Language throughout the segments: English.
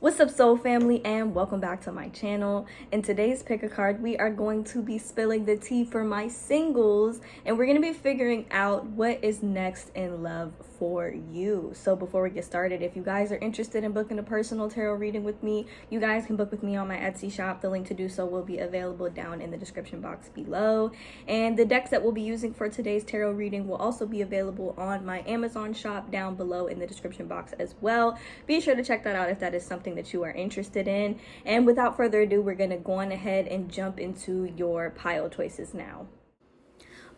What's up, soul family, and welcome back to my channel. In today's pick a card, we are going to be spilling the tea for my singles, and we're going to be figuring out what is next in love for you. So before we get started, if you guys are interested in booking a personal tarot reading with me, you guys can book with me on my Etsy shop. The link to do so will be available down in the description box below, and the decks that we'll be using for today's tarot reading will also be available on my Amazon shop down below in the description box as well. Be sure to check that out if that is something that you are interested in. And without further ado, we're going to go on ahead and jump into your pile choices now.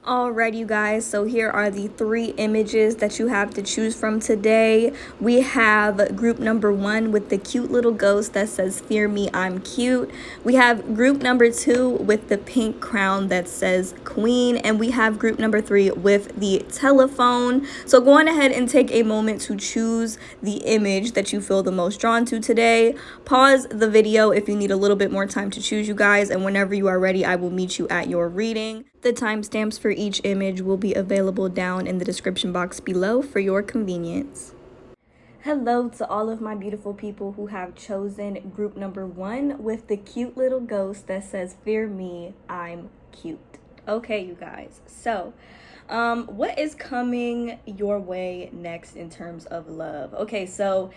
Alright, you guys, so here are the three images that you have to choose from today. We have group number 1 with the cute little ghost that says, "Fear me, I'm cute." We have group number 2 with the pink crown that says Queen. And we have group number 3 with the telephone. So go on ahead and take a moment to choose the image that you feel the most drawn to today. Pause the video if you need a little bit more time to choose, you guys. And whenever you are ready, I will meet you at your reading. The timestamps for each image will be available down in the description box below for your convenience. Hello to all of my beautiful people who have chosen group number 1 with the cute little ghost that says, "Fear me, I'm cute." Okay, you guys, so what is coming your way next in terms of love? Okay, so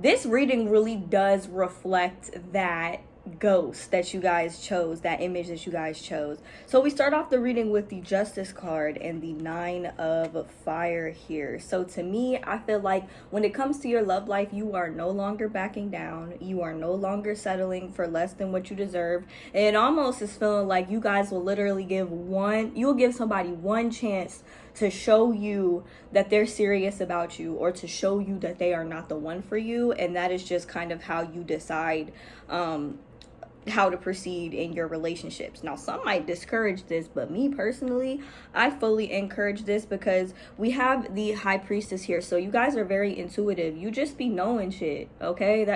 this reading really does reflect that ghost that you guys chose, that image that you guys chose. So we start off the reading with the Justice card and the 9 of Fire here. So to me, I feel like when it comes to your love life, you are no longer backing down. You are no longer settling for less than what you deserve. And it almost is feeling like you guys will literally you'll give somebody one chance to show you that they're serious about you, or to show you that they are not the one for you. And that is just kind of how you decide how to proceed in your relationships. Now, some might discourage this, but me personally, I fully encourage this because we have the High Priestess here. So you guys are very intuitive. You just be knowing shit, okay?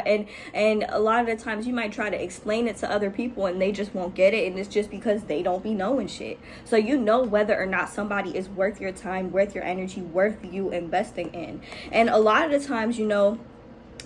And a lot of the times you might try to explain it to other people and they just won't get it, and it's just because they don't be knowing shit. So you know whether or not somebody is worth your time, worth your energy, worth you investing in. And a lot of the times, you know,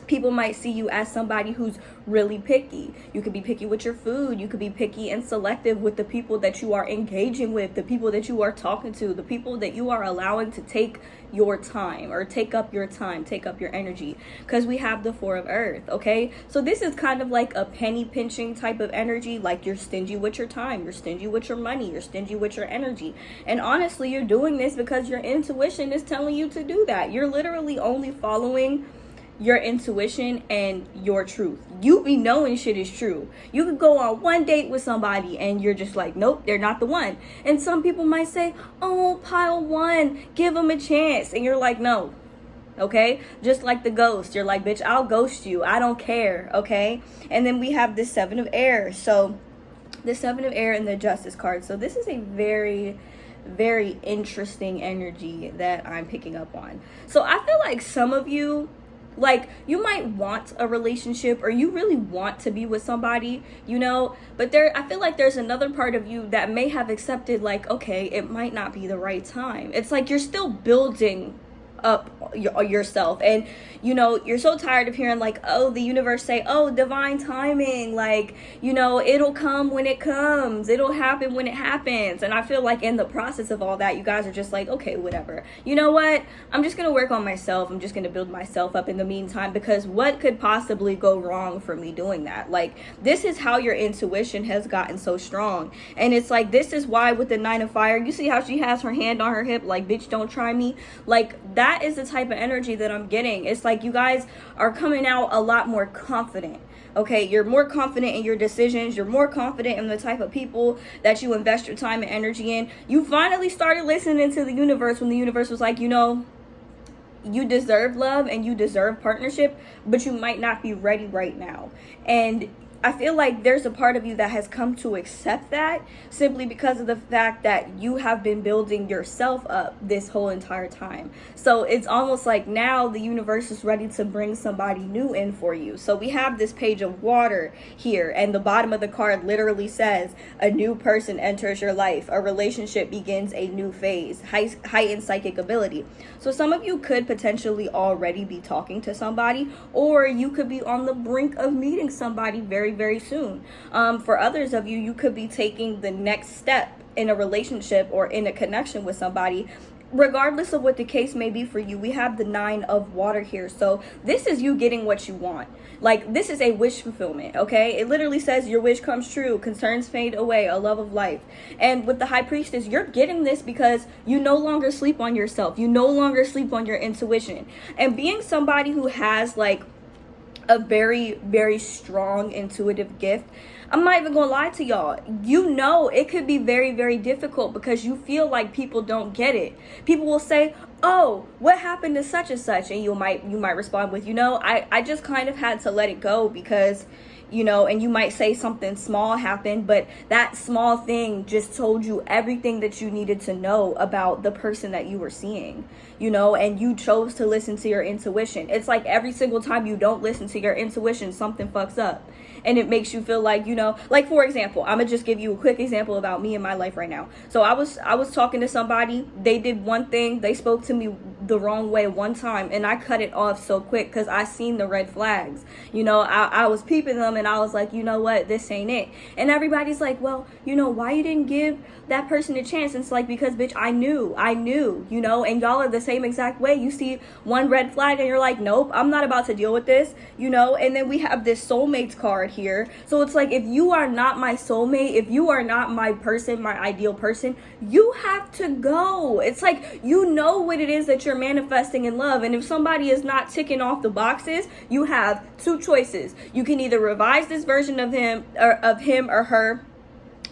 people might see you as somebody who's really picky. You could be picky with your food. You could be picky and selective with the people that you are engaging with, the people that you are talking to, the people that you are allowing to take your time, or take up your time, take up your energy, because we have the 4 of Earth, okay? So this is kind of like a penny pinching type of energy, like you're stingy with your time, you're stingy with your money, you're stingy with your energy. And honestly, you're doing this because your intuition is telling you to do that. You're literally only following your intuition and your truth. You be knowing shit is true. You could go on one date with somebody and you're just like, nope, they're not the one. And some people might say, oh, pile 1, give them a chance. And you're like, no. Okay, just like the ghost, you're like, bitch, I'll ghost you, I don't care. Okay, and then we have the 7 of Air. So the 7 of Air and the Justice card. So this is a very interesting energy that I'm picking up on. So I feel like some of you, like, you might want a relationship, or you really want to be with somebody, you know, but I feel like there's another part of you that may have accepted, like, okay, it might not be the right time. It's like you're still building up yourself, and you know, you're so tired of hearing like, oh, the universe say, oh, divine timing, like, you know, it'll come when it comes, it'll happen when it happens. And I feel like in the process of all that, you guys are just like, okay, whatever, you know what, I'm just gonna work on myself, I'm just gonna build myself up in the meantime, because what could possibly go wrong for me doing that? Like, this is how your intuition has gotten so strong. And it's like, this is why with the 9 of Fire, you see how she has her hand on her hip, like, bitch, don't try me. Like, that is the type of energy that I'm getting. It's like you guys are coming out a lot more confident. Okay, you're more confident in your decisions. You're more confident in the type of people that you invest your time and energy in. You finally started listening to the universe when the universe was like, you know, you deserve love and you deserve partnership, but you might not be ready right now. And I feel like there's a part of you that has come to accept that simply because of the fact that you have been building yourself up this whole entire time. So it's almost like now the universe is ready to bring somebody new in for you. So we have this page of water here, and the bottom of the card literally says a new person enters your life. A relationship begins a new phase, heightened psychic ability. So some of you could potentially already be talking to somebody, or you could be on the brink of meeting somebody very, very soon. For others of you, you could be taking the next step in a relationship or in a connection with somebody. Regardless of what the case may be for you, we have the 9 of water here. So this is you getting what you want. Like, this is a wish fulfillment, okay? It literally says your wish comes true, concerns fade away, a love of life. And with the High Priestess, you're getting this because you no longer sleep on yourself. You no longer sleep on your intuition. And being somebody who has like a very, very strong intuitive gift, I'm not even gonna lie to y'all, you know it could be very, very difficult because you feel like people don't get it. People will say, oh, what happened to such and such? And you might respond with, I just kind of had to let it go because, and you might say something small happened, but that small thing just told you everything that you needed to know about the person that you were seeing, and you chose to listen to your intuition. It's like every single time you don't listen to your intuition, something fucks up. And it makes you feel like, like, for example, I'm gonna just give you a quick example about me in my life right now. So I was talking to somebody, they did one thing, they spoke to me the wrong way one time, and I cut it off so quick because I seen the red flags. I was peeping them, and I was like, you know what, this ain't it. And everybody's like, well, why you didn't give that person a chance? And it's like, because bitch, I knew, and y'all are the same exact way. You see one red flag and you're like, nope, I'm not about to deal with this, and then we have this soulmates card here. So it's like, if you are not my soulmate, if you are not my person, my ideal person, you have to go. It's like, what it is that you're manifesting in love. And if somebody is not ticking off the boxes, you have 2 choices. You can either revise this version of him or her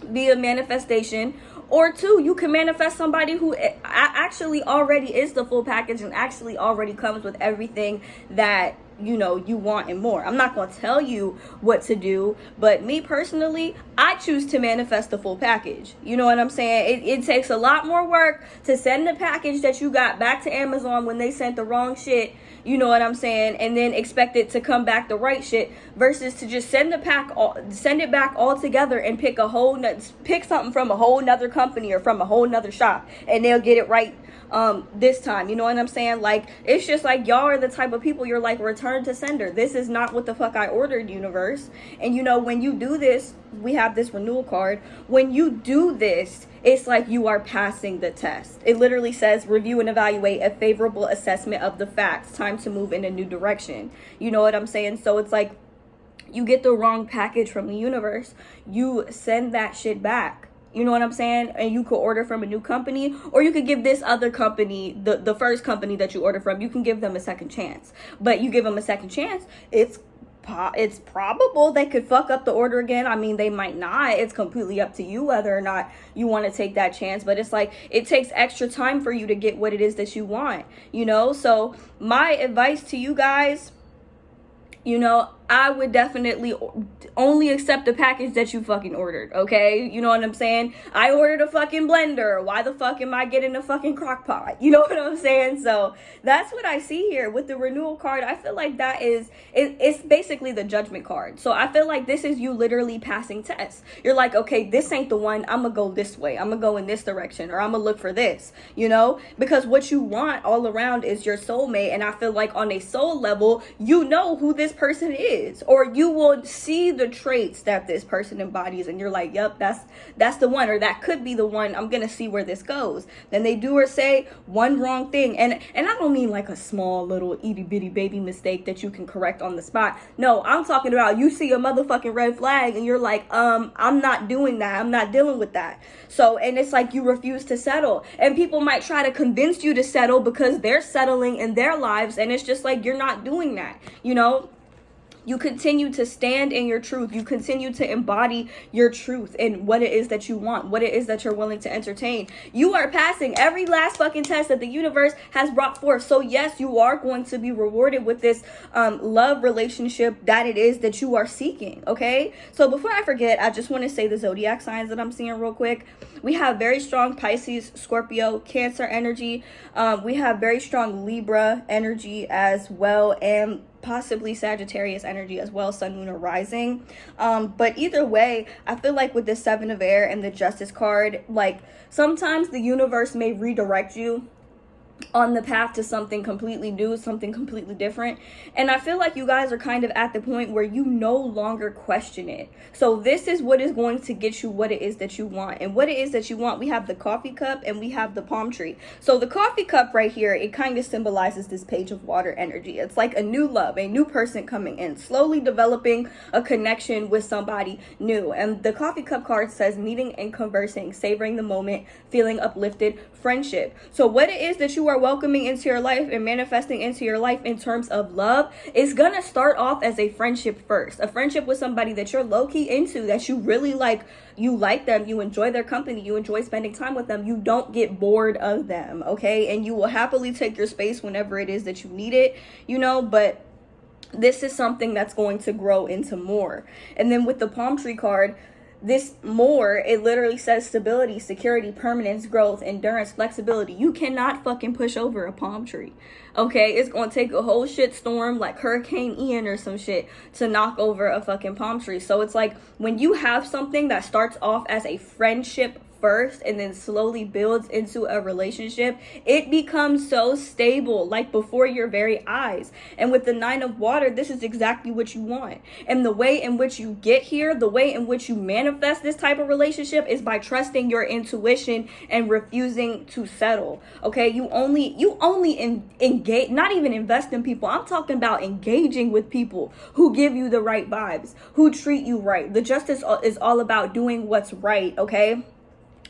via manifestation, or 2, you can manifest somebody who actually already is the full package and actually already comes with everything that you want and more. I'm not going to tell you what to do, but me personally, I choose to manifest the full package. You know what I'm saying? It takes a lot more work to send the package that you got back to Amazon when they sent the wrong shit, you know what I'm saying, and then expect it to come back the right shit, versus to just send it back all together and pick something from a whole nother company or from a whole nother shop, and they'll get it right this time. You know what I'm saying? Like, it's just like, y'all are the type of people, you're like, return to sender. This is not what the fuck I ordered, universe. And when you do this, we have this renewal card. When you do this, it's like you are passing the test. It literally says, review and evaluate a favorable assessment of the facts. Time to move in a new direction. You know what I'm saying? So it's like, you get the wrong package from the universe, you send that shit back. You know what I'm saying? And you could order from a new company, or you could give this other company, the first company that you order from, you can give them a second chance. But you give them a second chance, it's probable they could fuck up the order again. I mean, they might not. It's completely up to you whether or not you want to take that chance. But it's like, it takes extra time for you to get what it is that you want, So my advice to you guys, I would definitely only accept the package that you fucking ordered, okay? You know what I'm saying? I ordered a fucking blender. Why the fuck am I getting a fucking crock pot? You know what I'm saying? So that's what I see here with the renewal card. I feel like that is, it's basically the judgment card. So I feel like this is you literally passing tests. You're like, okay, this ain't the one. I'm gonna go this way. I'm gonna go in this direction, or I'm gonna look for this, Because what you want all around is your soulmate. And I feel like on a soul level, you know who this person is. Or you will see the traits that this person embodies, and you're like, yep, that's the one, or that could be the one. I'm gonna see where this goes. Then they do or say one wrong thing, and I don't mean like a small little itty bitty baby mistake that you can correct on the spot. No, I'm talking about you see a motherfucking red flag and you're like, I'm not doing that, I'm not dealing with that. So, and it's like you refuse to settle, and people might try to convince you to settle because they're settling in their lives, and it's just like, you're not doing that, You continue to stand in your truth. You continue to embody your truth and what it is that you want, what it is that you're willing to entertain. You are passing every last fucking test that the universe has brought forth. So yes, you are going to be rewarded with this love relationship that it is that you are seeking, okay? So before I forget, I just want to say the zodiac signs that I'm seeing real quick. We have very strong Pisces, Scorpio, Cancer energy. We have very strong Libra energy as well, and possibly Sagittarius energy as well, Sun, Moon, or Rising. But either way, I feel like with the Seven of Air and the Justice card, like sometimes the universe may redirect you on the path to something completely new, something completely different. And I feel like you guys are kind of at the point where you no longer question it. So this is what is going to get you what it is that you want. And what it is that you want, we have the coffee cup and we have the palm tree. So the coffee cup right here, it kind of symbolizes this page of water energy. It's like a new love, a new person coming in, slowly developing a connection with somebody new. And the coffee cup card says meeting and conversing, savoring the moment, feeling uplifted, friendship. So what it is that you are welcoming into your life and manifesting into your life in terms of love is gonna start off as a friendship first. A friendship with somebody that you're low-key into, that you really like. You like them, you enjoy their company, you enjoy spending time with them, you don't get bored of them, okay? And you will happily take your space whenever it is that you need it, you know, but this is something that's going to grow into more. And then with the palm tree card, this more, it literally says stability, security, permanence, growth, endurance, flexibility. You cannot fucking push over a palm tree, okay? It's gonna take a whole shit storm like Hurricane Ian or some shit to knock over a fucking palm tree. So it's like when you have something that starts off as a friendship first and then slowly builds into a relationship, it becomes so stable, like before your very eyes. And with the Nine of Water, this is exactly what you want. And the way in which you get here, the way in which you manifest this type of relationship is by trusting your intuition and refusing to settle, okay? You only engage, not even invest in people. I'm talking about engaging with people who give you the right vibes, who treat you right. The Justice is all about doing what's right, okay?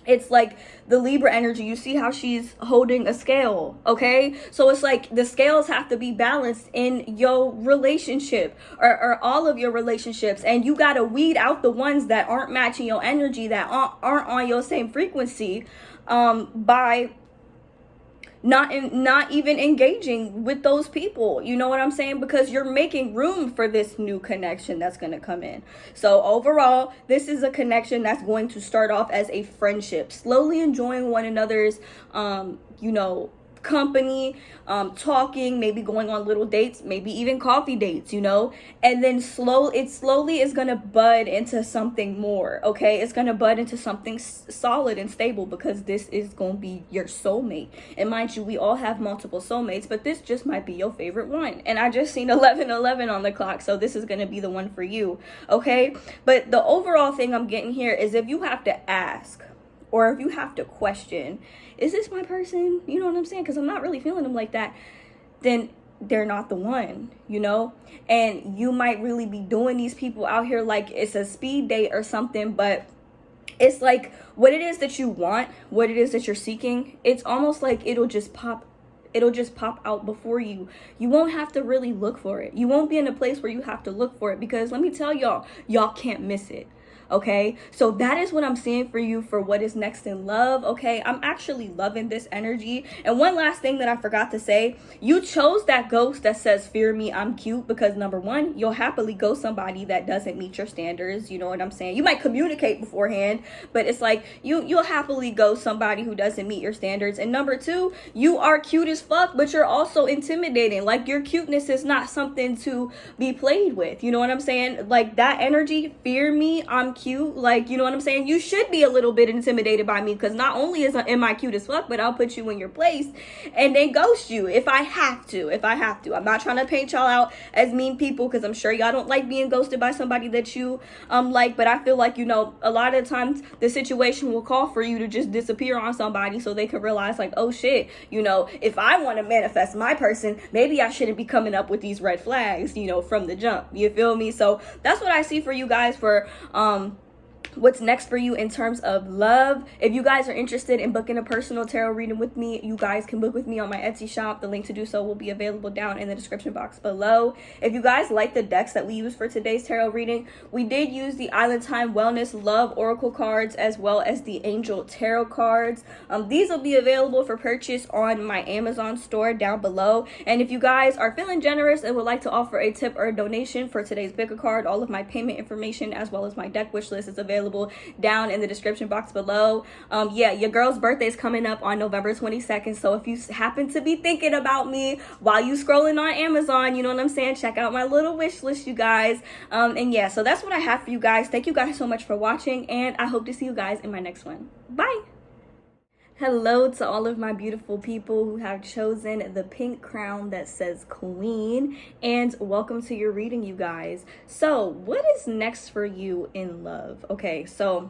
It's like the Libra energy. You see how she's holding a scale, okay? So it's like the scales have to be balanced in your relationship or all of your relationships. And you got to weed out the ones that aren't matching your energy, that aren't on your same frequency by not even engaging with those people. You know what I'm saying? Because you're making room for this new connection that's going to come in. So overall, this is a connection that's going to start off as a friendship, slowly enjoying one another's you know, company, talking, maybe going on little dates, maybe even coffee dates, you know, and then it slowly is going to bud into something more, okay? It's going to bud into something solid and stable, because this is going to be your soulmate. And mind you, we all have multiple soulmates, but this just might be your favorite one. And I just seen 11:11 on the clock, so this is going to be the one for you, okay? But the overall thing I'm getting here is, if you have to ask, or if you have to question, is this my person? You know what I'm saying? Because I'm not really feeling them like that. Then they're not the one, you know? And you might really be doing these people out here like it's a speed date or something, but it's like what it is that you want, what it is that you're seeking, it's almost like it'll just pop out before you. You won't have to really look for it. You won't be in a place where you have to look for it, because let me tell y'all can't miss it. Okay, so that is what I'm seeing for you for what is next in love. Okay, I'm actually loving this energy. And one last thing that I forgot to say, you chose that ghost that says fear me, I'm cute, because number one, you'll happily ghost somebody that doesn't meet your standards. You know what I'm saying? You might communicate beforehand, but it's like you'll happily ghost somebody who doesn't meet your standards. And number two, you are cute as fuck, but you're also intimidating. Like, your cuteness is not something to be played with. You know what I'm saying? Like, that energy, fear me, I'm cute, like, you know what I'm saying? You should be a little bit intimidated by me, because not only am I cute as fuck, but I'll put you in your place and then ghost you if I have to. I'm not trying to paint y'all out as mean people, because I'm sure y'all don't like being ghosted by somebody that you like, but I feel like, you know, a lot of times the situation will call for you to just disappear on somebody so they can realize, like, oh shit, you know, if I want to manifest my person, maybe I shouldn't be coming up with these red what's next for you in terms of love. If you guys are interested in booking a personal tarot reading with me, you guys can book with me on my Etsy shop. The link to do so will be available down in the description box below. If you guys like the decks that we used for today's tarot reading, we did use the Island Time Wellness Love Oracle cards as well as the Angel Tarot cards. These will be available for purchase on my Amazon store down below. And if you guys are feeling generous and would like to offer a tip or a donation for today's pick a card, all of my payment information as well as my deck wish list is available down in the description box below. Yeah, your girl's birthday is coming up on November 22nd, so if you happen to be thinking about me while you scrolling on Amazon, you know what I'm saying, check out my little wish list, you guys. And yeah, so that's what I have for you guys. Thank you guys so much for watching, and I hope to see you guys in my next one. Bye. Hello to all of my beautiful people who have chosen the pink crown that says Queen, and welcome to your reading, you guys. So what is next for you in love? Okay, so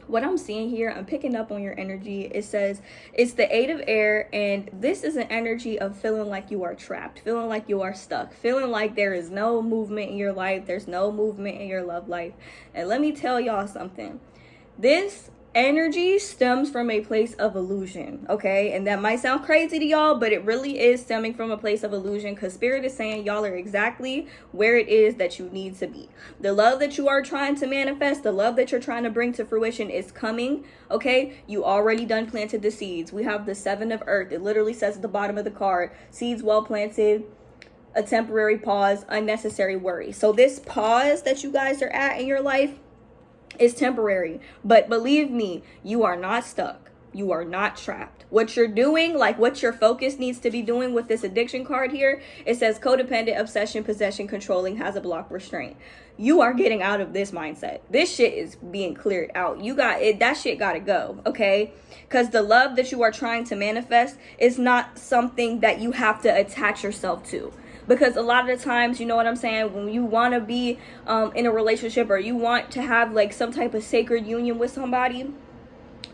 what I'm seeing here, I'm picking up on your energy. It says it's the 8 of air, and this is an energy of feeling like you are trapped, feeling like you are stuck, feeling like there is no movement in your life, there's no movement in your love life. And let me tell y'all something. This energy stems from a place of illusion, okay? And that might sound crazy to y'all, but it really is stemming from a place of illusion, because Spirit is saying y'all are exactly where it is that you need to be. The love that you are trying to manifest, the love that you're trying to bring to fruition is coming, okay? You already done planted the seeds. We have the 7 of earth. It literally says at the bottom of the card, seeds well planted, a temporary pause, unnecessary worry. So this pause that you guys are at in your life is temporary, but believe me, you are not stuck. You are not trapped. What you're doing, like what your focus needs to be doing with this addiction card here, it says codependent, obsession, possession, controlling, has a block, restraint. You are getting out of this mindset. This shit is being cleared out. You got it. That shit gotta go, okay? Because the love that you are trying to manifest is not something that you have to attach yourself to. Because a lot of the times, you know what I'm saying, when you want to be in a relationship, or you want to have like some type of sacred union with somebody,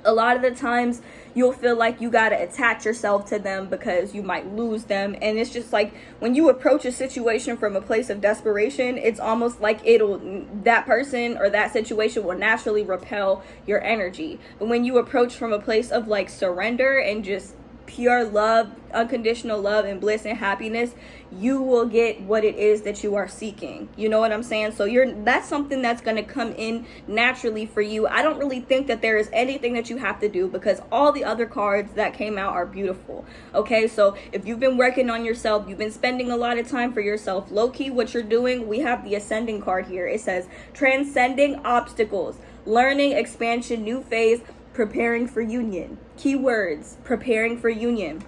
a lot of the times you'll feel like you got to attach yourself to them because you might lose them. And it's just like when you approach a situation from a place of desperation, it's almost like that person or that situation will naturally repel your energy. But when you approach from a place of like surrender and just pure love, unconditional love and bliss and happiness, you will get what it is that you are seeking. You know what I'm saying? So that's something that's going to come in naturally for you. I don't really think that there is anything that you have to do, because all the other cards that came out are beautiful. Okay, so if you've been working on yourself, you've been spending a lot of time for yourself, low-key what you're doing, we have the ascending card here. It says transcending obstacles, learning, expansion, new phase, preparing for union. Keywords: preparing for union.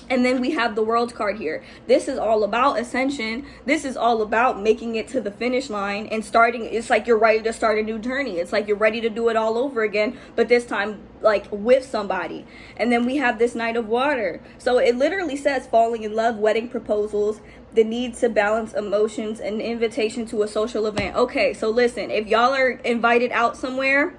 And then we have the World card here. This is all about ascension. This is all about making it to the finish line and starting. It's like you're ready to start a new journey. It's like you're ready to do it all over again, but this time like with somebody. And then we have this Knight of Water. So it literally says falling in love, wedding proposals, the need to balance emotions, an invitation to a social event. Okay, so listen, if y'all are invited out somewhere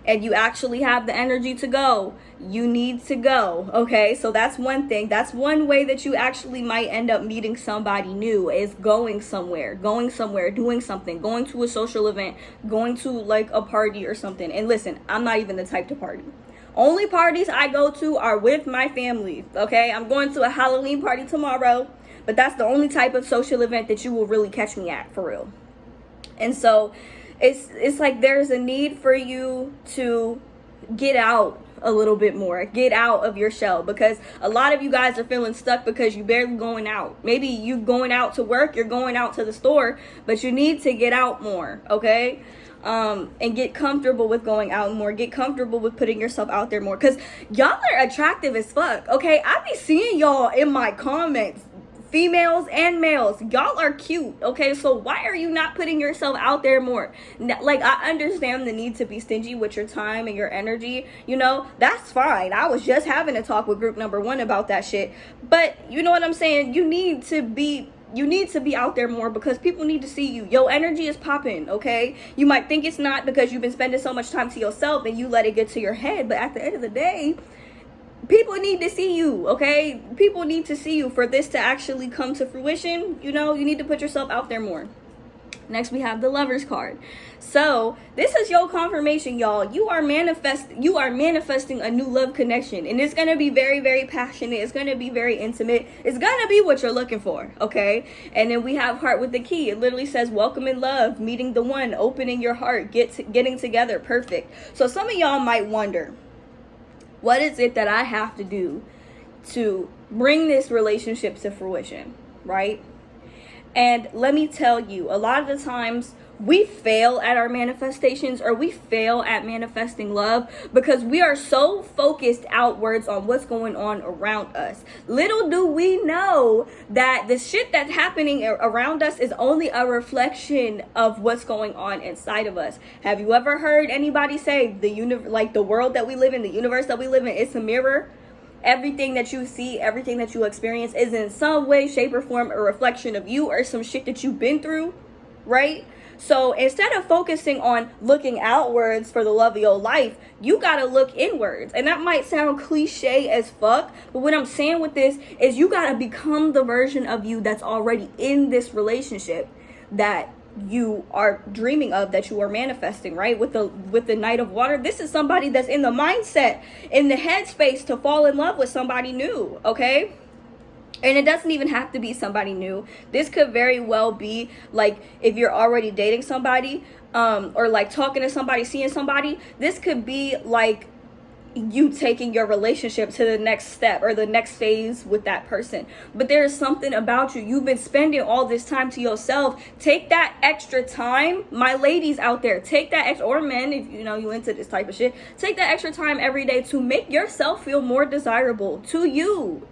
and you actually have the energy to go, you need to go, okay? So that's one thing. That's one way that you actually might end up meeting somebody new, is going somewhere, doing something, going to a social event, going to like a party or something. And listen, I'm not even the type to party. Only parties I go to are with my family, okay? I'm going to a Halloween party tomorrow, but that's the only type of social event that you will really catch me at, for real. And so it's like there's a need for you to get out a little bit more, get out of your shell, because a lot of you guys are feeling stuck because you barely going out. Maybe you going out to work, you're going out to the store, but you need to get out more, okay? And get comfortable with going out more, get comfortable with putting yourself out there more, because y'all are attractive as fuck, okay? I be seeing y'all in my comments, females and males. Y'all are cute, okay? So why are you not putting yourself out there more? Like, I understand the need to be stingy with your time and your energy, you know, that's fine. I was just having a talk with group number 1 about that shit, but you know what I'm saying, you need to be out there more, because people need to see you. Your energy is popping, okay? You might think it's not because you've been spending so much time to yourself and you let it get to your head, but at the end of the day, people need to see you, okay? People need to see you for this to actually come to fruition. You know, you need to put yourself out there more. Next, we have the Lover's card. So this is your confirmation, y'all. You are manifesting a new love connection, and it's gonna be very, very passionate. It's gonna be very intimate. It's gonna be what you're looking for, okay? And then we have Heart with the Key. It literally says welcome in love, meeting the one, opening your heart, getting together. Perfect. So some of y'all might wonder, what is it that I have to do to bring this relationship to fruition, right? And let me tell you, a lot of the times we fail at our manifestations, or we fail at manifesting love because we are so focused outwards on what's going on around us. Little do we know that the shit that's happening around us is only a reflection of what's going on inside of us. Have you ever heard anybody say the world that we live in, the universe that we live in, it's a mirror? Everything that you see, everything that you experience is in some way, shape, or form a reflection of you or some shit that you've been through, right? So instead of focusing on looking outwards for the love of your life, you gotta look inwards. And that might sound cliche as fuck, but what I'm saying with this is you gotta become the version of you that's already in this relationship that you are dreaming of, that you are manifesting, right? With the Knight of Water, this is somebody that's in the mindset, in the headspace to fall in love with somebody new, okay? And it doesn't even have to be somebody new. This could very well be like if you're already dating somebody, or like talking to somebody, seeing somebody. This could be like you taking your relationship to the next step or the next phase with that person. But there is something about you. You've been spending all this time to yourself. Take that extra time, my ladies out there, take that extra, or men, if you know you into this type of shit, take that extra time every day to make yourself feel more desirable to you.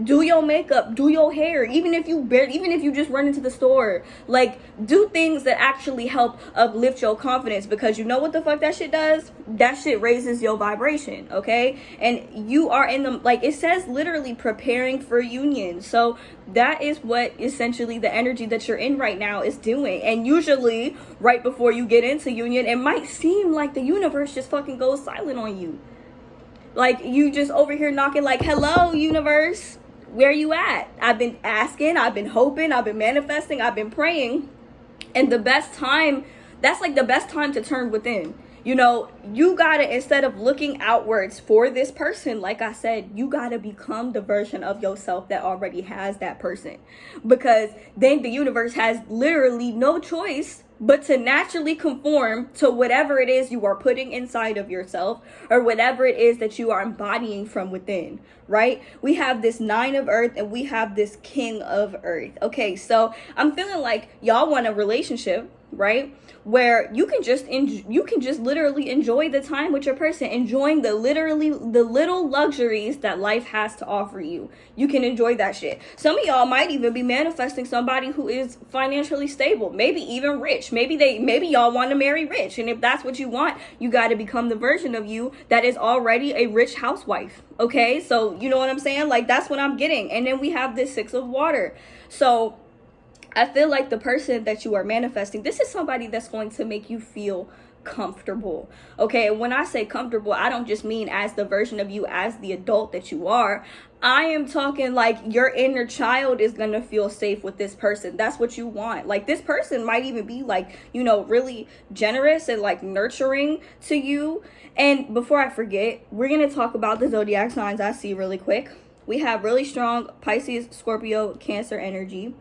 Do your makeup, do your hair, even if you just run into the store, like do things that actually help uplift your confidence, because you know what the fuck that shit does? That shit raises your vibration, okay? And you are in the, like it says, literally preparing for union. So that is what essentially the energy that you're in right now is doing. And usually right before you get into union, it might seem like the universe just fucking goes silent on you. Like you just over here knocking like, hello universe, where you at? I've been asking, I've been hoping, I've been manifesting, I've been praying. And the best time, that's like the best time to turn within. You know, you gotta, instead of looking outwards for this person, like I said, you gotta become the version of yourself that already has that person. Because then the universe has literally no choice but to naturally conform to whatever it is you are putting inside of yourself, or whatever it is that you are embodying from within, right? We have this 9 of Earth and we have this King of Earth. Okay, so I'm feeling like y'all want a relationship, right, where you can just literally enjoy the time with your person, enjoying the little luxuries that life has to offer you. You can enjoy that shit. Some of y'all might even be manifesting somebody who is financially stable, maybe even rich. Maybe y'all want to marry rich, and if that's what you want, you got to become the version of you that is already a rich housewife. Okay, so you know what I'm saying? Like that's what I'm getting. And then we have this 6 of Water. So I feel like the person that you are manifesting, this is somebody that's going to make you feel comfortable. Okay, when I say comfortable, I don't just mean as the version of you, as the adult that you are. I am talking like your inner child is going to feel safe with this person. That's what you want. Like this person might even be like, you know, really generous and like nurturing to you. And before I forget, we're going to talk about the zodiac signs I see really quick. We have really strong Pisces, Scorpio, Cancer energy.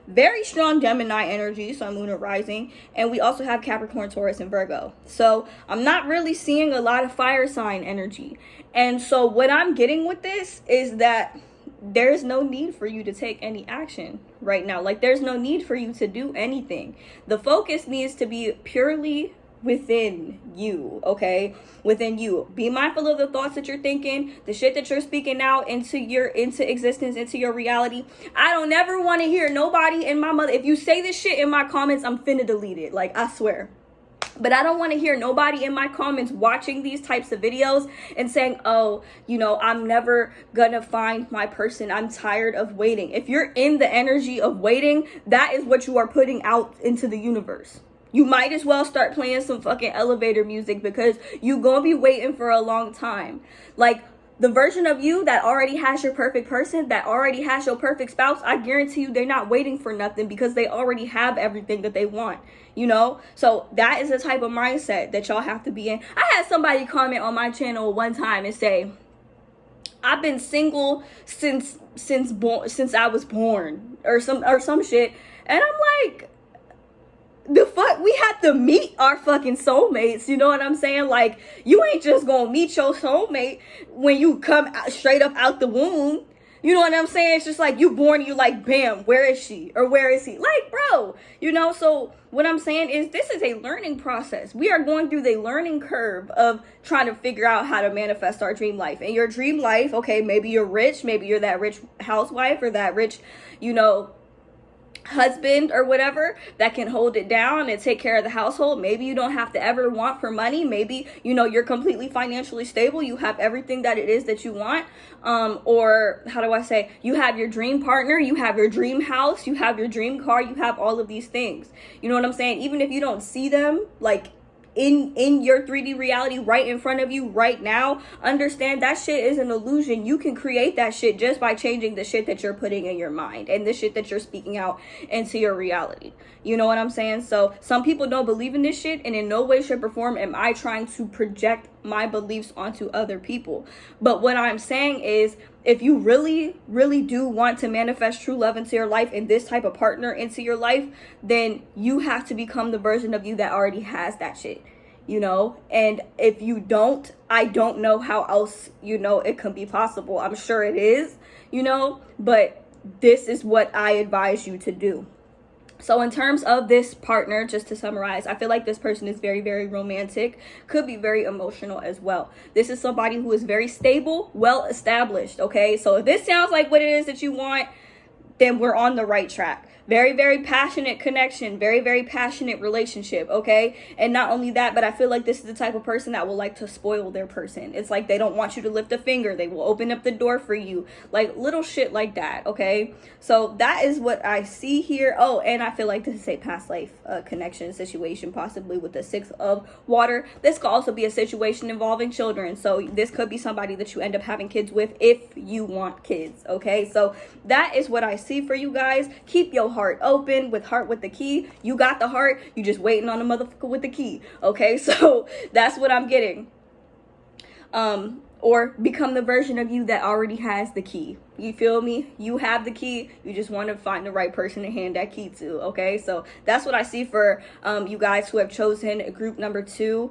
Very strong Gemini energy, Sun, Moon, or Rising. And we also have Capricorn, Taurus, and Virgo. So I'm not really seeing a lot of fire sign energy. And so what I'm getting with this is that there's no need for you to take any action right now. Like there's no need for you to do anything. The focus needs to be purely within you, okay? Within you. Be mindful of the thoughts that you're thinking, the shit that you're speaking out into existence, into your reality. I don't ever want to hear nobody in my mother. If you say this shit in my comments, I'm finna delete it. Like, I swear. But I don't want to hear nobody in my comments watching these types of videos and saying, oh, you know, I'm never gonna find my person. I'm tired of waiting. If you're in the energy of waiting, that is what you are putting out into the universe. You might as well start playing some fucking elevator music, because you gonna be waiting for a long time. Like, the version of you that already has your perfect person, that already has your perfect spouse, I guarantee you they're not waiting for nothing because they already have everything that they want, you know? So that is the type of mindset that y'all have to be in. I had somebody comment on my channel one time and say, I've been single since I was born or some shit. And I'm like, the fuck, we have to meet our fucking soulmates, you know what I'm saying? Like, you ain't just gonna meet your soulmate when you come out, straight up out the womb, you know what I'm saying? It's just like you born, you like, bam, where is she or where is he? Like, bro, you know? So what I'm saying is this is a learning process. We are going through the learning curve of trying to figure out how to manifest our dream life. And your dream life, okay, maybe you're rich, maybe you're that rich housewife or that rich, you know, husband or whatever that can hold it down and take care of the household. Maybe you don't have to ever want for money. Maybe, you know, you're completely financially stable, you have everything that it is that you want, or how do I say, you have your dream partner, you have your dream house, you have your dream car, you have all of these things, you know what I'm saying? Even if you don't see them like in your 3D reality right in front of you right now, understand that shit is an illusion. You can create that shit just by changing the shit that you're putting in your mind and the shit that you're speaking out into your reality. You know what I'm saying? So some people don't believe in this shit, and in no way, shape, or form am I trying to project my beliefs onto other people. But what I'm saying is, if you really, really do want to manifest true love into your life and this type of partner into your life, then you have to become the version of you that already has that shit, you know? And if you don't, I don't know how else, you know, it can be possible. I'm sure it is, you know, but this is what I advise you to do. So in terms of this partner, just to summarize, I feel like this person is very, very romantic, could be very emotional as well. This is somebody who is very stable, well established, okay? So if this sounds like what it is that you want, then we're on the right track. Very, very passionate connection, very, very passionate relationship, okay? And not only that, but I feel like this is the type of person that will like to spoil their person. It's like they don't want you to lift a finger. They will open up the door for you. Like little shit like that, okay? So that is what I see here. Oh, and I feel like this is a past life connection situation, possibly with the 6 of water. This could also be a situation involving children. So this could be somebody that you end up having kids with if you want kids, okay? So that is what I see for you guys. Keep your heart open, with heart with the key. You got the heart, you just waiting on the motherfucker with the key, okay? So that's what I'm getting. Or become the version of you that already has the key. You feel me? You have the key. You just want to find the right person to hand that key to, okay? So that's what I see for you guys who have chosen group number 2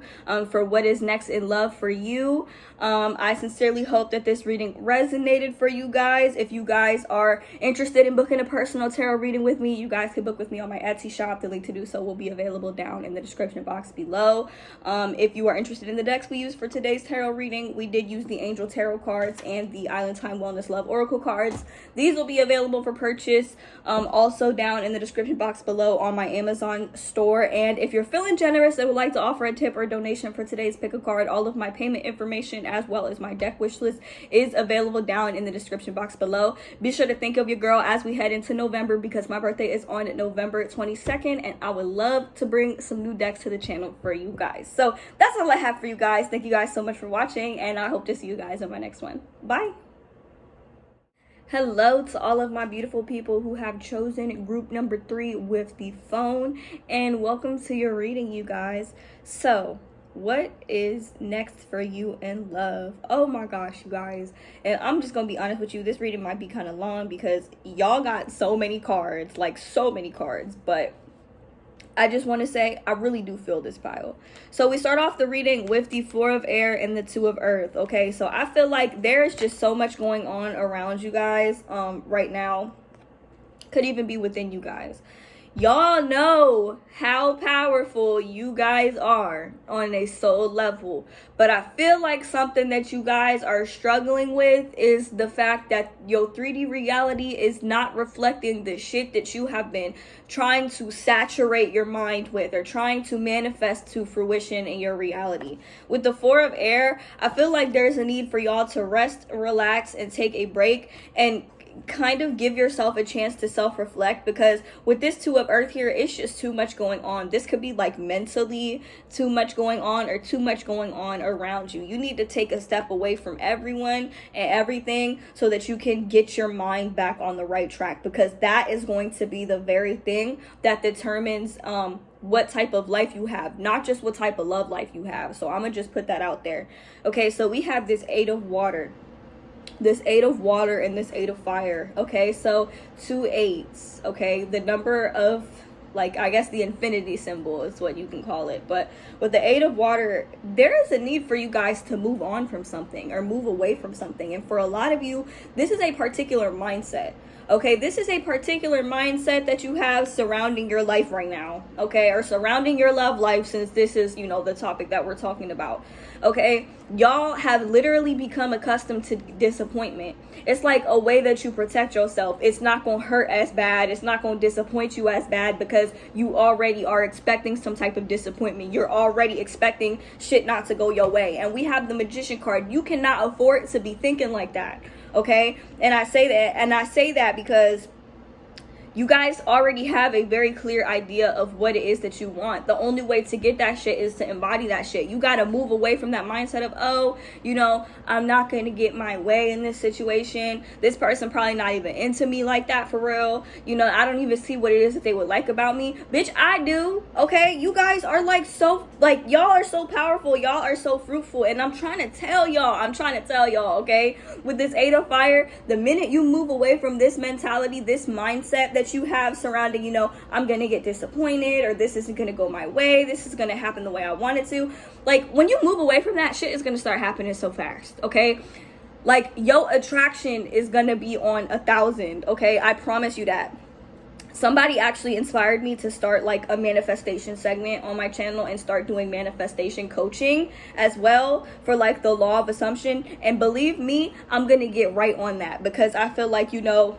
for what is next in love for you. I sincerely hope that this reading resonated for you guys. If you guys are interested in booking a personal tarot reading with me, you guys can book with me on my Etsy shop. The link to do so will be available down in the description box below. If you are interested in the decks we used for today's tarot reading, we did use the Angel Tarot cards and the Island Time Wellness Love Oracle cards. These will be available for purchase also down in the description box below on my Amazon store. And if you're feeling generous and would like to offer a tip or donation for today's pick a card, all of my payment information as well as my deck wish list is available down in the description box below. Be sure to think of your girl as we head into November, because my birthday is on November 22nd, and I would love to bring some new decks to the channel for you guys. So that's all I have for you guys. Thank you guys so much for watching, and I hope to see you guys in my next one. Bye. Hello to all of my beautiful people who have chosen group number 3 with the phone, and welcome to your reading, you guys. So what is next for you in love? Oh my gosh, you guys. And I'm just gonna be honest with you, this reading might be kind of long because y'all got so many cards, like so many cards, but I just want to say I really do feel this pile. So we start off the reading with the 4 of air and the 2 of earth, okay? So I feel like there's just so much going on around you guys right now. Could even be within you guys. Y'all know how powerful you guys are on a soul level, but I feel like something that you guys are struggling with is the fact that your 3D reality is not reflecting the shit that you have been trying to saturate your mind with or trying to manifest to fruition in your reality. With the 4 of air, I feel like there's a need for y'all to rest, relax, and take a break and kind of give yourself a chance to self-reflect, because with this Two of Earth here, it's just too much going on. This could be like mentally too much going on, or too much going on around you. You need to take a step away from everyone and everything so that you can get your mind back on the right track, because that is going to be the very thing that determines what type of life you have, not just what type of love life you have. So I'm gonna just put that out there. Okay, so we have this Eight of Water, this Eight of Water, and this Eight of Fire. Okay, so 2 8s. Okay, the number of, like, I guess the infinity symbol is what you can call it. But with the Eight of Water, there is a need for you guys to move on from something or move away from something. And for a lot of you, this is a particular mindset. Okay, this is a particular mindset that you have surrounding your life right now, okay, or surrounding your love life, since this is, you know, the topic that we're talking about. Okay, y'all have literally become accustomed to disappointment. It's like a way that you protect yourself. It's not gonna hurt as bad, it's not gonna disappoint you as bad, because you already are expecting some type of disappointment. You're already expecting shit not to go your way. And we have the Magician card. You cannot afford to be thinking like that. Okay, and I say that because you guys already have a very clear idea of what it is that you want. The only way to get that shit is to embody that shit. You got to move away from that mindset of, oh, you know, I'm not going to get my way in this situation. This person probably not even into me like that for real. You know, I don't even see what it is that they would like about me. Bitch, I do. Okay, you guys are like so, like, y'all are so powerful. Y'all are so fruitful. And I'm trying to tell y'all, okay, with this Eight of Fire, the minute you move away from this mentality, this mindset that you have surrounding, you know, I'm gonna get disappointed, or this isn't gonna go my way, this is gonna happen the way I want it to. Like, when you move away from that, shit is gonna start happening so fast. Okay, like, your attraction is gonna be on 1,000. Okay, I promise you that. Somebody actually inspired me to start like a manifestation segment on my channel and start doing manifestation coaching as well for like the law of assumption. And believe me, I'm gonna get right on that, because I feel like, you know,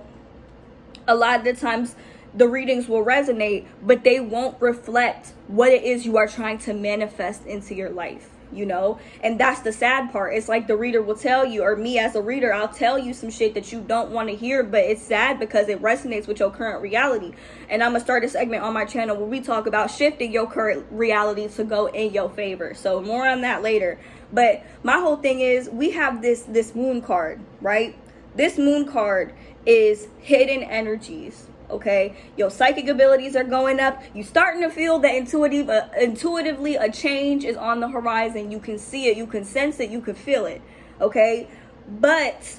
a lot of the times the readings will resonate, but they won't reflect what it is you are trying to manifest into your life, you know? And that's the sad part. It's like the reader will tell you, or me as a reader, I'll tell you some shit that you don't want to hear, but it's sad because it resonates with your current reality. And I'm gonna start a segment on my channel where we talk about shifting your current reality to go in your favor. So more on that later. But my whole thing is, we have this moon card, right? This moon card is hidden energies. Okay, your psychic abilities are going up. You starting to feel that intuitively a change is on the horizon. You can see it, you can sense it, you can feel it. Okay, but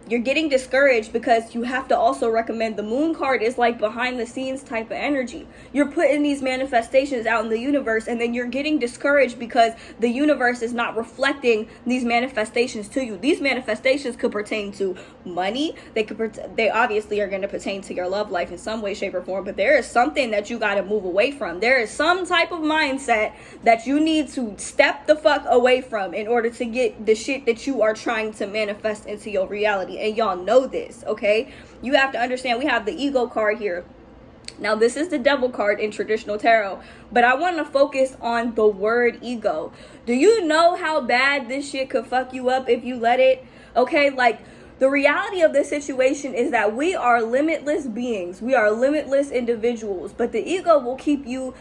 you're getting discouraged because you have to also recommend the moon card is like behind the scenes type of energy. You're putting these manifestations out in the universe, and then you're getting discouraged because the universe is not reflecting these manifestations to you. These manifestations could pertain to money. They obviously are going to pertain to your love life in some way, shape, or form, but there is something that you got to move away from. There is some type of mindset that you need to step the fuck away from in order to get the shit that you are trying to manifest into your reality. And y'all know this, okay? You have to understand, we have the ego card here. Now, this is the devil card in traditional tarot, but I want to focus on the word ego. Do you know how bad this shit could fuck you up if you let it? Okay, like, the reality of the situation is that we are limitless beings. We are limitless individuals, but the ego will keep you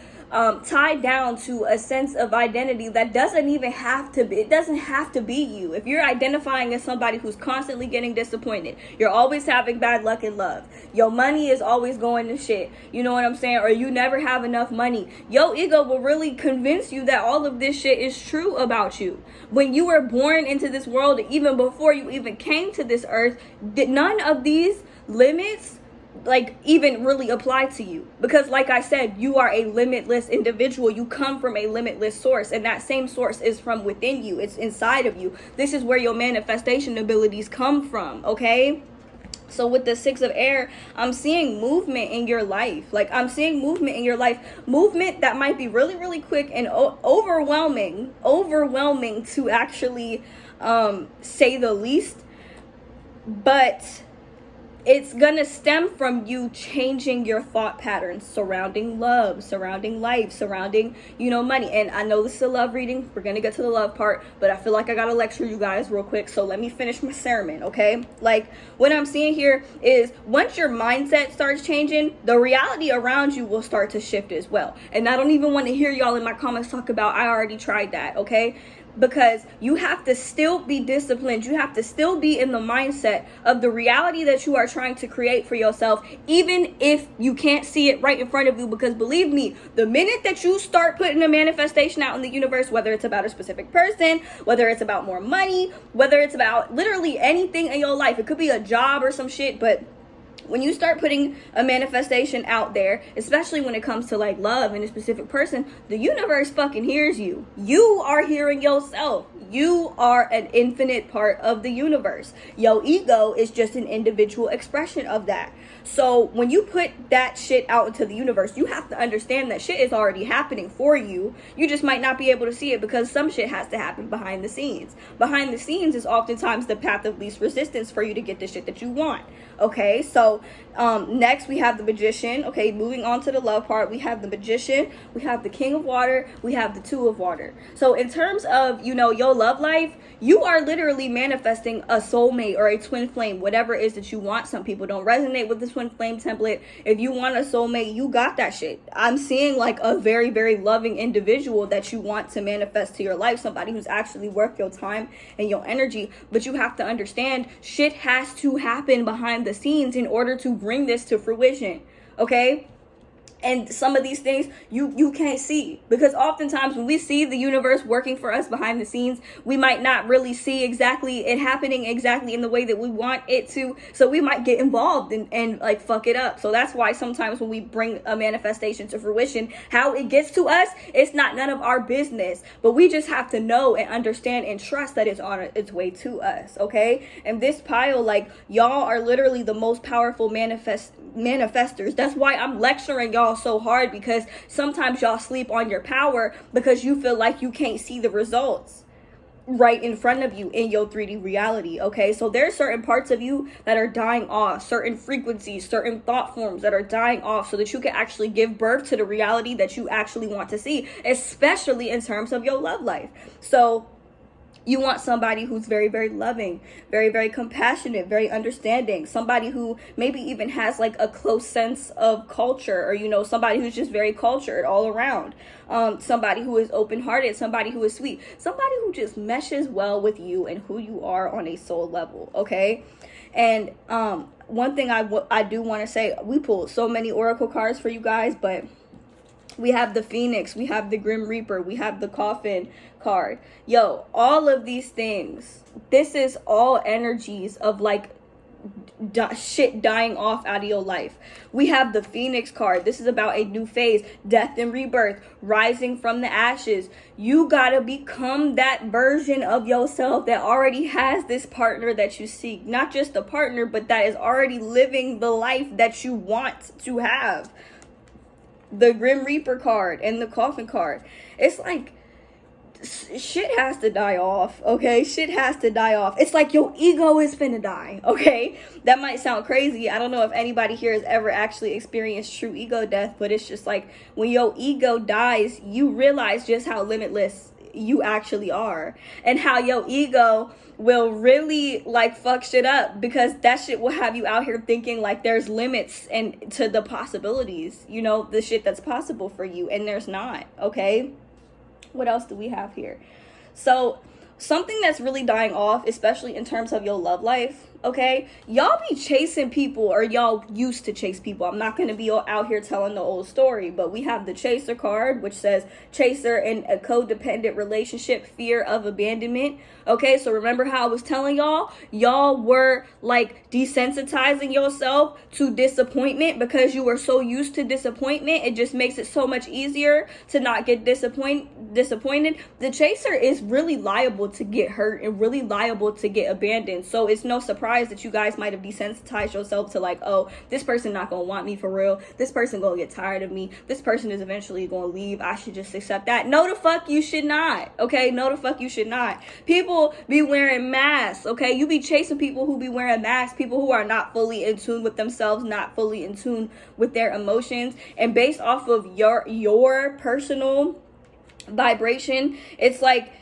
tied down to a sense of identity that doesn't even have to be, it doesn't have to be you. If you're identifying as somebody who's constantly getting disappointed, you're always having bad luck in love, your money is always going to shit, you know what I'm saying, or you never have enough money, your ego will really convince you that all of this shit is true about you. When you were born into this world, even before you even came to this earth, none of these limits like even really apply to you, because like I said, you are a limitless individual. You come from a limitless source, and that same source is from within you. It's inside of you. This is where your manifestation abilities come from. Okay, so with the Six of Air, I'm seeing movement in your life. Like, I'm seeing movement in your life, movement that might be really, really quick and overwhelming to actually say the least. But it's gonna stem from you changing your thought patterns surrounding love, surrounding life, surrounding, money. And I know this is a love reading. We're gonna get to the love part, but I feel like I gotta lecture you guys real quick. So let me finish my sermon, okay? Like, what I'm seeing here is once your mindset starts changing, the reality around you will start to shift as well. And I don't even want to hear y'all in my comments talk about, I already tried that, okay? Because you have to still be disciplined. You have to still be in the mindset of the reality that you are trying to create for yourself, even if you can't see it right in front of you. Because believe me, the minute that you start putting a manifestation out in the universe, whether it's about a specific person, whether it's about more money, whether it's about literally anything in your life, it could be a job or some shit, but when you start putting a manifestation out there, especially when it comes to like love and a specific person, the universe fucking hears you. You are hearing yourself. You are an infinite part of the universe. Your ego is just an individual expression of that. So when you put that shit out into the universe, you have to understand that shit is already happening for you. You just might not be able to see it because some shit has to happen behind the scenes. Behind the scenes is oftentimes the path of least resistance for you to get the shit that you want. Okay, so next we have the Magician. Okay, moving on to the love part, we have the Magician, we have the King of Water, we have the Two of Water. So in terms of, your love life, you are literally manifesting a soulmate or a twin flame, whatever it is that you want. Some people don't resonate with the twin flame template. If you want a soulmate, you got that shit. I'm seeing like a very, very loving individual that you want to manifest to your life, somebody who's actually worth your time and your energy. But you have to understand, shit has to happen behind the scenes in order to bring this to fruition. Okay? And some of these things you can't see, because oftentimes when we see the universe working for us behind the scenes, we might not really see exactly it happening exactly in the way that we want it to. So we might get involved and like fuck it up. So that's why sometimes when we bring a manifestation to fruition, how it gets to us, it's not none of our business. But we just have to know and understand and trust that it's on its way to us. Okay? And this pile, like, y'all are literally the most powerful manifestors. That's why I'm lecturing y'all so hard, because sometimes y'all sleep on your power because you feel like you can't see the results right in front of you in your 3D reality. Okay, so there's certain parts of you that are dying off, certain frequencies, certain thought forms that are dying off, so that you can actually give birth to the reality that you actually want to see, especially in terms of your love life. So you want somebody who's very, very loving, very, very compassionate, very understanding, somebody who maybe even has like a close sense of culture, or, somebody who's just very cultured all around, somebody who is open-hearted, somebody who is sweet, somebody who just meshes well with you and who you are on a soul level. Okay. And one thing I do want to say, we pulled so many oracle cards for you guys, but we have the Phoenix, we have the Grim Reaper, we have the Coffin card. Yo, all of these things, this is all energies of like shit dying off out of your life. We have the Phoenix card. This is about a new phase, death and rebirth, rising from the ashes. You gotta become that version of yourself that already has this partner that you seek. Not just a partner, but that is already living the life that you want to have. The Grim Reaper card and the Coffin card. It's like shit has to die off, okay? Shit has to die off. It's like your ego is finna die, okay? That might sound crazy. I don't know if anybody here has ever actually experienced true ego death, but it's just like when your ego dies, you realize just how limitless you actually are, and how your ego will really like fuck shit up, because that shit will have you out here thinking like there's limits and to the possibilities, the shit that's possible for you, and there's not. Okay, what else do we have here? So something that's really dying off, especially in terms of your love life, okay? Y'all be chasing people, or y'all used to chase people. I'm not going to be out here telling the old story, but we have the Chaser card, which says chaser in a codependent relationship, fear of abandonment. Okay, so remember how I was telling y'all were like desensitizing yourself to disappointment because you were so used to disappointment. It just makes it so much easier to not get disappointed. The Chaser is really liable to get hurt and really liable to get abandoned. So it's no surprise surprised that you guys might have desensitized yourself to like, oh, this person not gonna want me for real, this person gonna get tired of me, this person is eventually gonna leave, I should just accept that. No, the fuck you should not. Okay, no, the fuck you should not. People be wearing masks. Okay, you be chasing people who be wearing masks, people who are not fully in tune with themselves, not fully in tune with their emotions, and based off of your personal vibration, it's like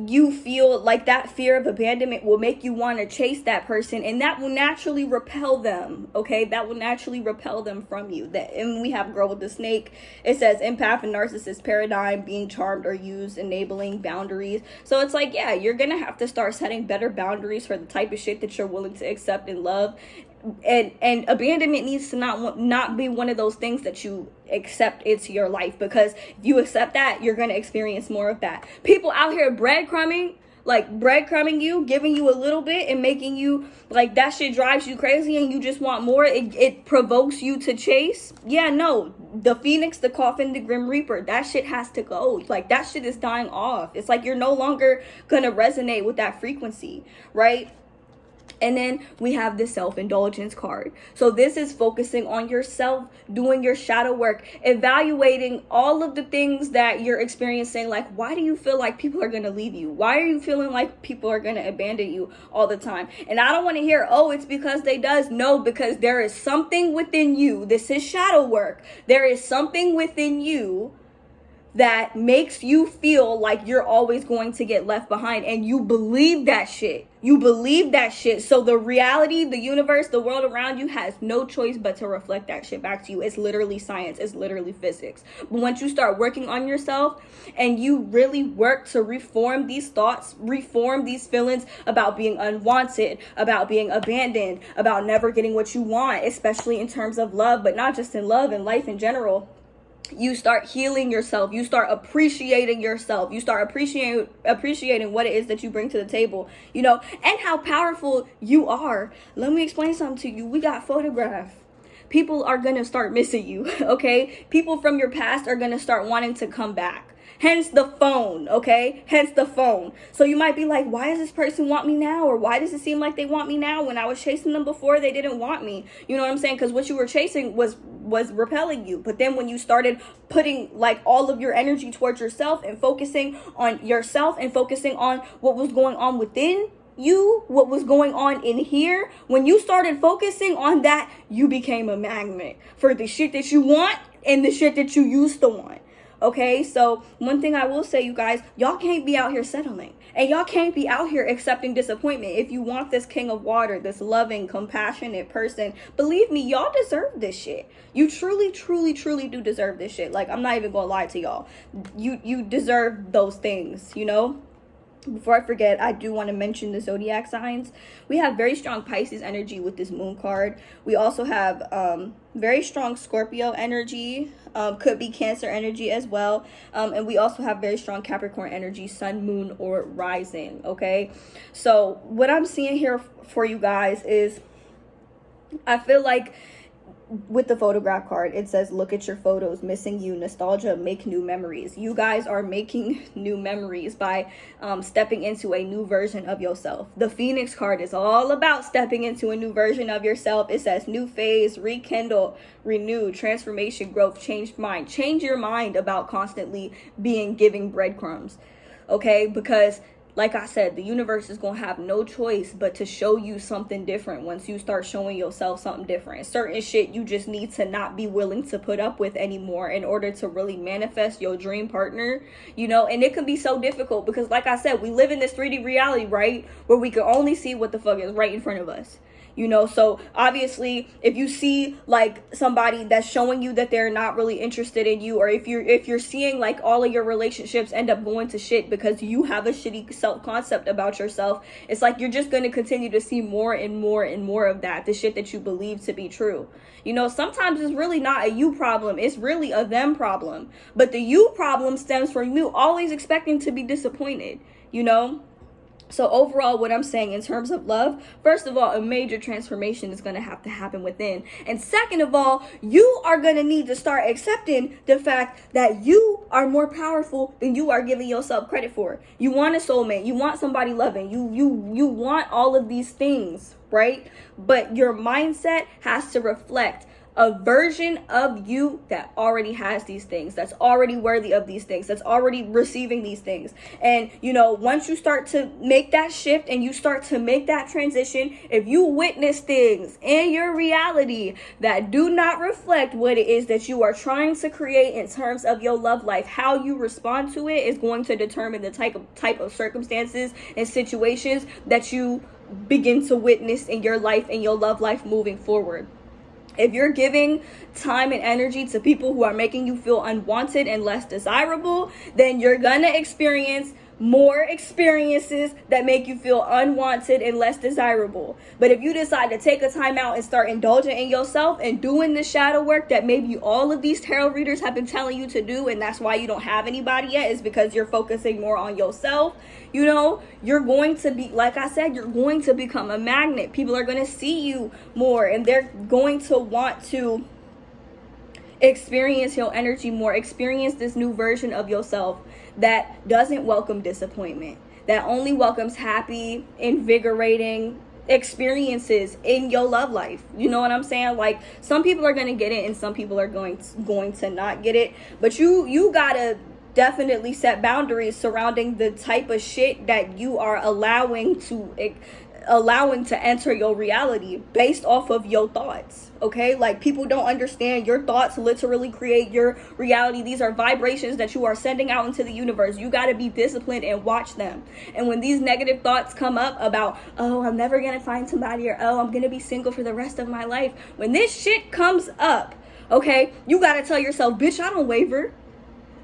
you feel like that fear of abandonment will make you want to chase that person, and that will naturally repel them. Okay, that will naturally repel them from you. That, and we have Girl with the Snake. It says empath and narcissist paradigm, being charmed or used, enabling boundaries. So it's like, yeah, you're gonna have to start setting better boundaries for the type of shit that you're willing to accept and love. And abandonment needs to not be one of those things that you accept into your life, because if you accept that, you're going to experience more of that. People out here breadcrumbing you, giving you a little bit and making you like, that shit drives you crazy and you just want more. It provokes you to chase. Yeah, no, the Phoenix, the Coffin, the Grim Reaper, that shit has to go. Like, that shit is dying off. It's like you're no longer going to resonate with that frequency, right? And then we have the self-indulgence card. So this is focusing on yourself, doing your shadow work, evaluating all of the things that you're experiencing. Like, why do you feel like people are going to leave you? Why are you feeling like people are going to abandon you all the time? And I don't want to hear, oh, it's because they does. No, because there is something within you. This is shadow work. There is something within you that makes you feel like you're always going to get left behind, and you believe that shit. You believe that shit. So the reality, the universe, the world around you has no choice but to reflect that shit back to you. It's literally science. It's literally physics. But once you start working on yourself and you really work to reform these thoughts, reform these feelings about being unwanted, about being abandoned, about never getting what you want, especially in terms of love, but not just in love, in life in general, you start healing yourself. You start appreciating yourself. You start appreciating what it is that you bring to the table, you know, and how powerful you are. Let me explain something to you. We got photographed. People are going to start missing you, okay? People from your past are going to start wanting to come back. Hence the phone, okay? Hence the phone. So you might be like, why does this person want me now? Or why does it seem like they want me now? When I was chasing them before, they didn't want me. You know what I'm saying? Because what you were chasing was repelling you. But then when you started putting like all of your energy towards yourself and focusing on yourself and focusing on what was going on within you, what was going on in here, when you started focusing on that, you became a magnet for the shit that you want and the shit that you used to want. Okay, so one thing I will say, you guys, y'all can't be out here settling, and y'all can't be out here accepting disappointment. If you want this king of water, this loving, compassionate person, believe me, y'all deserve this shit. You truly, truly, truly do deserve this shit. Like, I'm not even gonna lie to y'all. You deserve those things, you know? Before I forget, I do want to mention the zodiac signs. We have very strong Pisces energy with this moon card. We also have very strong Scorpio energy, could be Cancer energy as well. And we also have very strong Capricorn energy, sun, moon, or rising. Okay, so what I'm seeing here for you guys is, I feel like with the photograph card, it says, look at your photos, missing you, nostalgia, make new memories. You guys are making new memories by stepping into a new version of yourself. The Phoenix card is all about stepping into a new version of yourself. It says new phase, rekindle, renew, transformation, growth, changed mind. Change your mind about constantly giving breadcrumbs. Okay, because like I said, the universe is going to have no choice but to show you something different once you start showing yourself something different. Certain shit you just need to not be willing to put up with anymore in order to really manifest your dream partner, you know? And it can be so difficult because, like I said, we live in this 3D reality, right? Where we can only see what the fuck is right in front of us. You know, so obviously if you see like somebody that's showing you that they're not really interested in you, or if you're seeing like all of your relationships end up going to shit because you have a shitty self-concept about yourself, it's like you're just going to continue to see more and more and more of that, the shit that you believe to be true. You know, sometimes it's really not a you problem, it's really a them problem. But the you problem stems from you always expecting to be disappointed, you know? So overall, what I'm saying in terms of love, first of all, a major transformation is going to have to happen within. And second of all, you are going to need to start accepting the fact that you are more powerful than you are giving yourself credit for. You want a soulmate. You want somebody loving. You want all of these things, right? But your mindset has to reflect a version of you that already has these things, that's already worthy of these things, that's already receiving these things. And once you start to make that shift and you start to make that transition, if you witness things in your reality that do not reflect what it is that you are trying to create in terms of your love life, how you respond to it is going to determine the type of circumstances and situations that you begin to witness in your life and your love life moving forward. If you're giving time and energy to people who are making you feel unwanted and less desirable, then you're gonna experience more experiences that make you feel unwanted and less desirable. But if you decide to take a time out and start indulging in yourself and doing the shadow work that maybe all of these tarot readers have been telling you to do, and that's why you don't have anybody yet, is because you're focusing more on yourself, you're going to be, like I said, you're going to become a magnet. People are going to see you more and they're going to want to experience your energy more, experience this new version of yourself that doesn't welcome disappointment, that only welcomes happy, invigorating experiences in your love life. You know what I'm saying? Like, some people are going to get it and some people are going to not get it, but you gotta definitely set boundaries surrounding the type of shit that you are allowing to enter your reality based off of your thoughts. Okay, like, people don't understand your thoughts literally create your reality. These are vibrations that you are sending out into the universe. You got to be disciplined and watch them. And when these negative thoughts come up about, oh, I'm never gonna find somebody, or oh, I'm gonna be single for the rest of my life, when this shit comes up, okay, you got to tell yourself, bitch, I don't waver.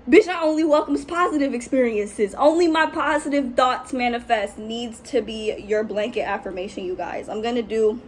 Bitch, I only welcomes positive experiences. Only my positive thoughts manifest needs to be your blanket affirmation, you guys. I'm going to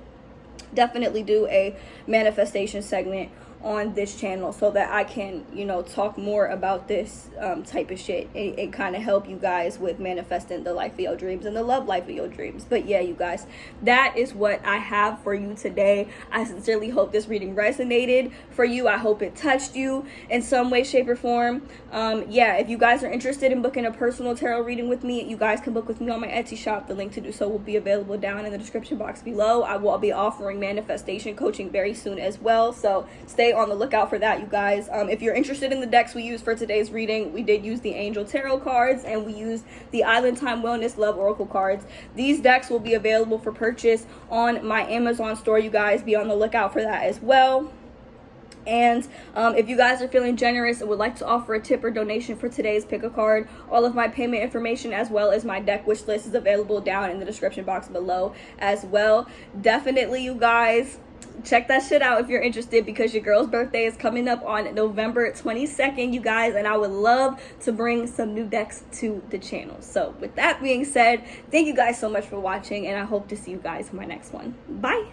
definitely do a manifestation segment on this channel so that I can, talk more about this type of shit and kind of help you guys with manifesting the life of your dreams and the love life of your dreams. But yeah, you guys, that is what I have for you today. I sincerely hope this reading resonated for you. I hope it touched you in some way, shape, or form. If you guys are interested in booking a personal tarot reading with me, you guys can book with me on my Etsy shop. The link to do so will be available down in the description box below. I will be offering manifestation coaching very soon as well, so stay on the lookout for that, you guys. If you're interested in the decks we used for today's reading, we did use the Angel Tarot cards and we used the Island Time Wellness Love Oracle cards. These decks will be available for purchase on my Amazon store. You guys be on the lookout for that as well. And if you guys are feeling generous and would like to offer a tip or donation for today's pick a card, all of my payment information as well as my deck wish list is available down in the description box below as well. Definitely, you guys, check that shit out if you're interested, because your girl's birthday is coming up on November 22nd, you guys, and I would love to bring some new decks to the channel. So with that being said, thank you guys so much for watching, and I hope to see you guys in my next one. Bye.